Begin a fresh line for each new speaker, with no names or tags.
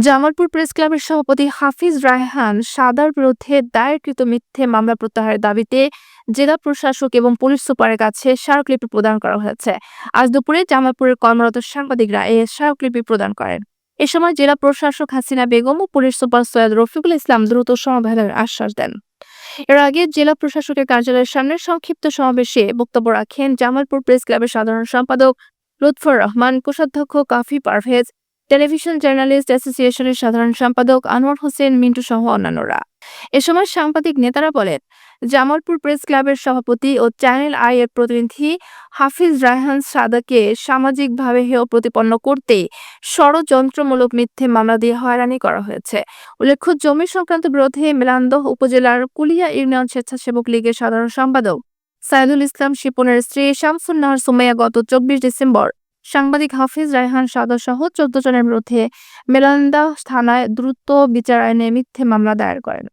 Jamalpur press ক্লাবের সভাপতি হাফিজ রায়হান সাদার বিরুদ্ধে দায়েরকৃত মিথ্যে মামলা প্রত্যাহারের দাবিতে জেলা প্রশাসক এবং পুলিশ সুপারের কাছে স্মারকলিপি প্রদান করা হয়েছে। আজ দুপুরে জামালপুরের কর্মরত সাংবাদিকরা এই স্মারকলিপি প্রদান করেন। এ সময় জেলা প্রশাসক হাসিনা বেগম ও পুলিশ সুপার সৈয়দ রফিকুল ইসলাম দ্রুত সমাধানের আশ্বাস দেন। এর আগে জেলা প্রশাসকের কার্যালয়ের সামনে সংক্ষিপ্ত সমাবেশে বক্তব্য রাখেন জামালপুর প্রেস ক্লাবের সাধারণ সম্পাদক লুৎফর রহমান, কোষাধ্যক্ষ কাফি পারভেজ, টেলিভিশন জার্নালিস্ট অ্যাসোসিয়েশনের সাধারণ সম্পাদক আনোয়ার হোসেন মিন্টু সহ অন্যান্যরা। এ সময় সাংবাদিক নেতারা বলেন, জামালপুর প্রেস ক্লাবের সভাপতি ও চ্যানেল আই এর প্রতিনিধি হাফিজ রায়হান সাদাকে সামাজিকভাবে হেয় প্রতিপন্ন করতে ষড়যন্ত্রমূলক মিথ্যে মামলা দিয়ে হয়রানি করা হয়েছে। উল্লেখ্য, জমি সংক্রান্ত বিরোধে মেলান্দহ উপজেলার কুলিয়া ইউনিয়ন স্বেচ্ছাসেবক লীগের সাধারণ সম্পাদক সাইদুল ইসলাম শিপনের স্ত্রী শামসুন নাহার সুমাইয়া গত 24 ডিসেম্বর সাংবাদিক হাফিজ রায়হান সাদা সহ 14 জনের বিরুদ্ধে মেলান্দহ থানায় দ্রুত বিচার আইনে মিথ্যে মামলা দায়ের করেন।